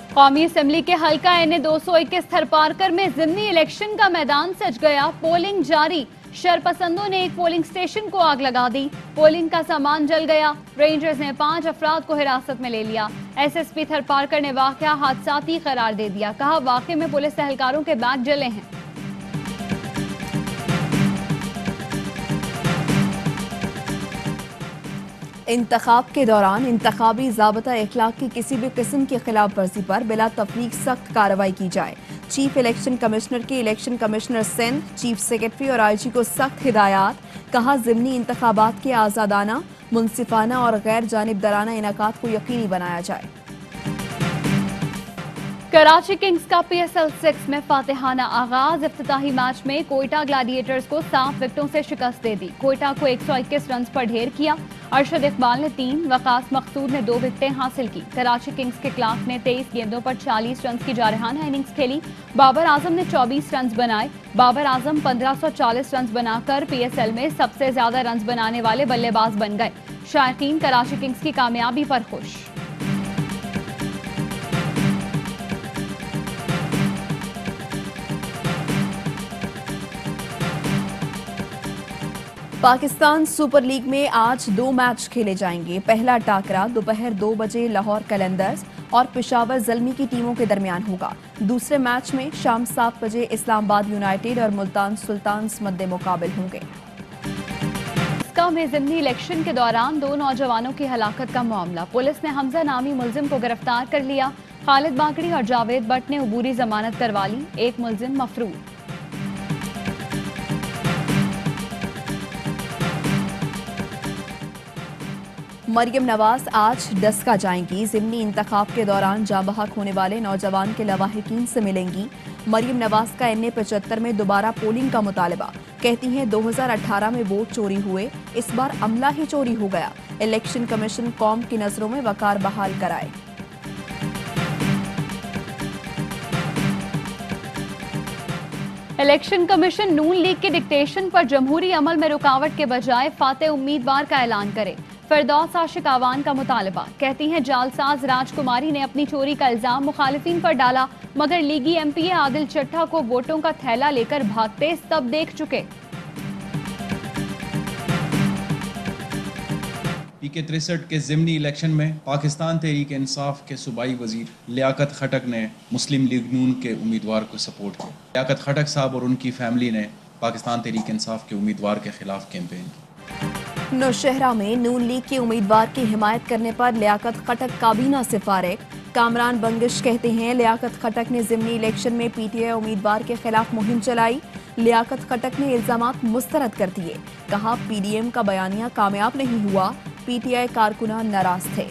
कौमी असेंबली के हल्का NA 221 थरपारकर में जिमनी इलेक्शन का मैदान सज गया। पोलिंग जारी। शरपसंदों ने एक पोलिंग स्टेशन को आग लगा दी। पोलिंग का सामान जल गया। रेंजर्स ने 5 अफराद को हिरासत में ले लिया। SSP थरपारकर ने वाकया हादसाती करार दे दिया। कहा, वाकये में पुलिस एहलकारों के बैग जले हैं। इंतखाब के दौरान इंतखाबी ज़ाब्ता इखलाक की किसी भी किस्म की खिलाफ वर्जी पर बिला तफरीक सख्त कार्रवाई की जाए। चीफ इलेक्शन कमिश्नर के election commissioner Sindh, chief secretary और IG को सख्त हिदायत। कहा, ज़िमनी इंतखाबात के आज़ादाना, मुनसिफाना और गैर जानिबदाराना इनेकाद को यकीनी बनाया जाए। कराची किंग्स का PSL 6 में फातिहाना आगाज। इफ्तिताही मैच में कोयटा ग्लैडिएटर्स को 7 विकेटों से शिकस्त दे दी। कोयटा को 121 रन पर ढेर किया। अरशद इकबाल ने 3, वकास मकसूद ने 2 विकेटें हासिल की। कराची किंग्स के क्लार्क ने 23 गेंदों पर 40 रन की जारहाना इनिंग्स खेली। बाबर आजम ने 24 रन बनाए। बाबर आजम 1540 रन बनाकर PSL में सबसे ज्यादा रन बनाने वाले बल्लेबाज बन गए। शायकीन कराची किंग्स की कामयाबी पर खुश। पाकिस्तान सुपर लीग में आज 2 मैच खेले जाएंगे। पहला टाकरा दोपहर 2 बजे लाहौर कलंदर्स और पेशावर ज़ल्मी की टीमों के दरमियान होगा। दूसरे मैच में शाम 7 बजे इस्लामाबाद यूनाइटेड और मुल्तान सुल्तान्स मद्दे मुकाबिल होंगे। में ज़िमनी इलेक्शन के दौरान 2 नौजवानों की हलाकत का मामला। पुलिस ने हमजा नामी मुलजिम को गिरफ्तार कर लिया। खालिद बाकड़ी और जावेद भट्ट ने अबूरी जमानत करवा ली। एक मुलजिम मफरूर। मरियम नवाज आज डस्का जाएंगी। ज़िमनी इंतखाब के दौरान जाँ बहक होने वाले नौजवान के लवाहिकीन से मिलेंगी। मरियम नवाज का NA 75 में दोबारा पोलिंग का मुतालबा। कहती हैं 2018 में वोट चोरी हुए, इस बार अमला ही चोरी हो गया। इलेक्शन कमीशन कौम की नजरों में वकार बहाल कराए। इलेक्शन कमीशन नून लीग के डिक्टेशन पर जमहूरी अमल में रुकावट के बजाय फातेह उम्मीदवार का ऐलान करे। फिरदौस आशिक आवान का मुतालबा। कहती हैं जालसाज राजकुमारी ने अपनी चोरी का इल्जाम मुखालिफिन पर डाला, मगर लीगी MPA आदिल चट्टा को वोटों का थैला लेकर भागते तब देख चुके। PK 63 के ज़िमनी इलेक्शन में पाकिस्तान तहरीक इंसाफ के सूबाई वजीर लियाकत खटक ने मुस्लिम लीग नून के उम्मीदवार को सपोर्ट किया। लियाकत खटक साहब और उनकी फैमिली ने पाकिस्तान तहरीक इंसाफ के उम्मीदवार के खिलाफ कैंपेन की। नौशहरा में नून लीग के उम्मीदवार की हिमायत करने पर लियाकत खटक काबीना से फारिग। कामरान बंगिश कहते हैं लियाकत खटक ने ज़िमनी इलेक्शन में PTI उम्मीदवार के खिलाफ मुहिम चलाई। लियाकत खटक ने इल्जामात मुस्तरद कर दिए। कहा, PDM का बयानिया कामयाब नहीं हुआ। PTI कारकुनान नाराज थे।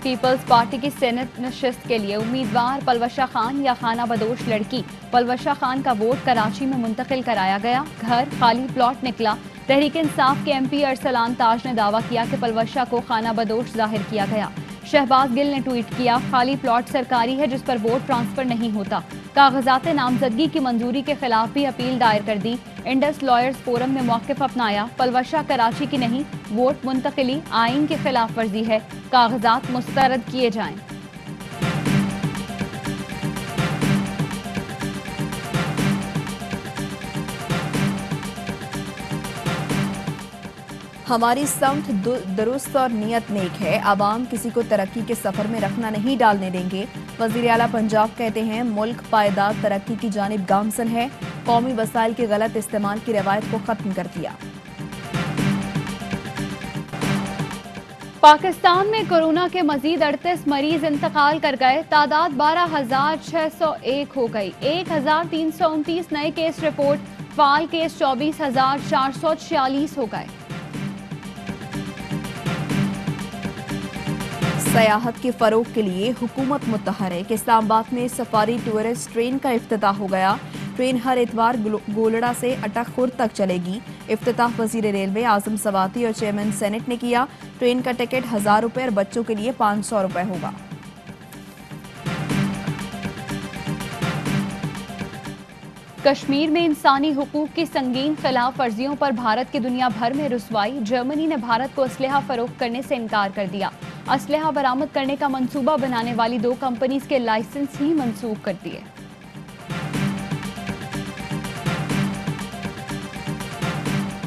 पीपल्स पार्टी की सेनेट नशिस्त के लिए उम्मीदवार पलवशा खान या खाना बदोश लड़की। पलवशा खान का वोट कराची में मुंतकिल कराया गया। घर खाली प्लॉट निकला। तहरीक इंसाफ के MP अरसलान ताज ने दावा किया कि पलवशा को खाना बदोश जाहिर किया गया। शहबाज गिल ने ट्वीट किया, खाली प्लॉट सरकारी है जिस पर वोट ट्रांसफर नहीं होता। कागजात नामजदगी की मंजूरी के खिलाफ भी अपील दायर कर दी। इंडस लॉयर्स फोरम ने मौक़िफ़ अपनाया। पलवशा कराची की नहीं, वोट मुंतकिली आइन की खिलाफ वर्जी है। कागजात मुस्तरद किए जाएं। हमारी समत दुरुस्त और नियत नेक है। आवाम किसी को तरक्की के सफर में रखना नहीं डालने देंगे। वज़ीर आला पंजाब कहते हैं मुल्क पायदार तरक्की की जानिब गामजन है। कौमी वसाइल के गलत इस्तेमाल की रवायत को खत्म कर दिया। पाकिस्तान में कोरोना के मजीद 38 मरीज इंतकाल कर गए। तादाद 12,601 हो गई। 1,329 नए केस रिपोर्ट। फाल केस 24,446 हो गए। सयाहत के फरोग के लिए हुकूमत मुतहरिक। इस्लामाबाद में सफारी टूरिस्ट ट्रेन का इफ्तिताह हो गया। ट्रेन हर इतवार गोलड़ा से अटक तक चलेगी। इफ्तिताह वजीर रेलवे आजम सवाती और चेयरमैन सेनेट ने किया। ट्रेन का टिकट 1000 रुपये और बच्चों के लिए 500 रुपये होगा। कश्मीर में इंसानी हुकूक की संगीन खिलाफ वर्जियों पर भारत की दुनिया भर में रुसवाई। जर्मनी ने भारत को असलहा फरोख्त करने से इनकार कर दिया। असलहा बरामद करने का मंसूबा बनाने वाली 2 कंपनीज के लाइसेंस ही मंसूख कर दिए।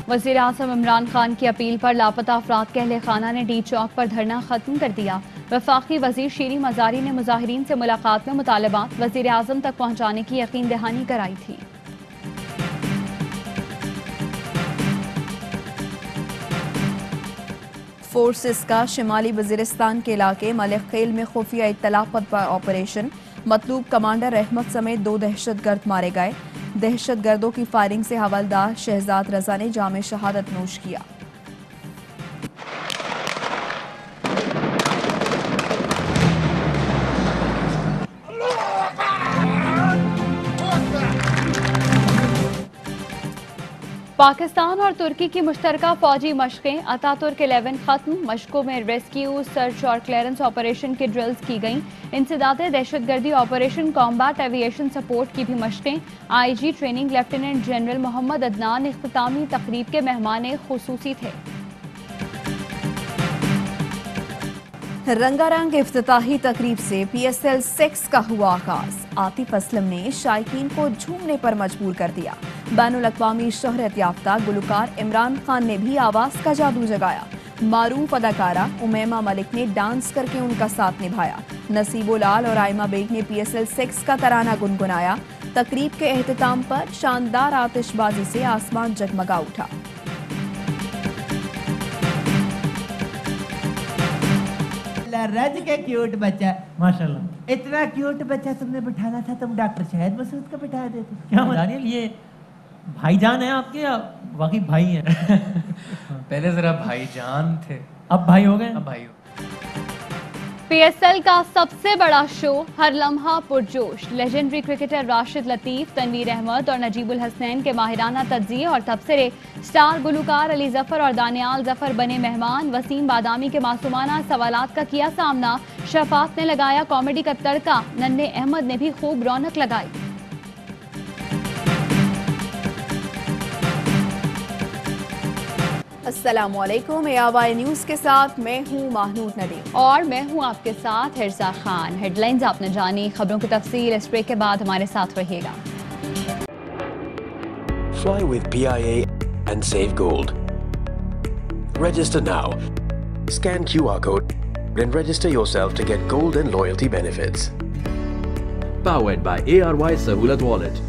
वज़ीर आज़म इमरान खान की अपील पर लापता अफराद के अहले खाना ने डी चौक पर धरना खत्म कर दिया। वफाकी वजीर शीरी मजारी ने मुजाहिरीन से मुलाकात में मुतालबात वज़ीर आज़म तक पहुँचाने की यकीन दहानी कराई थी। फोर्सेस का शिमाली वजीरिस्तान के इलाके मलिक खेल में खुफिया इत्तला पर ऑपरेशन। मतलूब कमांडर अहमद समेत 2 दहशतगर्द मारे गए। दहशतगर्दों की फायरिंग से हवलदार शहजाद रजा ने जामे शहादत नोश किया। पाकिस्तान और तुर्की की मुश्तरका फौजी मशकें अतातुर्क 11 खत्म। मशकों में रेस्क्यू, सर्च और क्लियरेंस ऑपरेशन की ड्रिल्स की गईं। इंसदादे दहशतगर्दी ऑपरेशन, कॉम्बैट एविएशन सपोर्ट की भी मशकें। IG training lieutenant general Mohammad Adnan इख्तितामी तकरीब के मेहमान खुसूसी थे। रंगारंग इफ्तिताही तकरीब से PSL 6 का हुआ आगाज। आतिफ असलम ने शायकीन को झूमने पर मजबूर कर दिया। बैनुल अक़वामी शोहरत याफ्ता गुलकार इमरान खान ने भी आवाज का जादू जगाया। मारूफ अदाकारा उमैमा मलिक ने डांस करके उनका साथ निभाया। नसीबो लाल और आयमा बेग ने PSL 6 का तराना गुनगुनाया। तकरीब के एहतिताम पर शानदार आतिशबाजी से आसमान जगमगा उठा। रज के क्यूट बच्चा माशाल्लाह। इतना क्यूट बच्चा तुमने बिठाना था, तुम डॉक्टर शाहिद मसूद को बिठा देते। क्या दानियल, ये भाईजान है आपके या वाकई भाई हैं? पहले जरा भाईजान थे, अब भाई हो गए। अब भाई हो। PSL का सबसे बड़ा शो, हर लम्हा पुरजोश। लेजेंडरी क्रिकेटर राशिद लतीफ, तनवीर अहमद और नजीबुल हसनैन के माहिराना तज्जिये और तबसरे। स्टार गुलकार अली जफर और दानियाल जफर बने मेहमान। वसीम बादामी के मासूमाना सवालात का किया सामना। शफात ने लगाया कॉमेडी का तड़का। नन्हे अहमद ने भी खूब रौनक लगाई। अस्सलामुअलैकुम, ARY न्यूज़ के साथ मैं हूँ महनूद नदीम और मैं हूँ आपके साथ हिरजा खान। हेडलाइंस आपने जानी, खबरों की तफसील इस ब्रेक के बाद हमारे साथ रहिएगा। Fly with PIA and save gold. Register now. Scan QR code and register yourself to get gold and loyalty benefits. Powered by ARY Sahulat Wallet.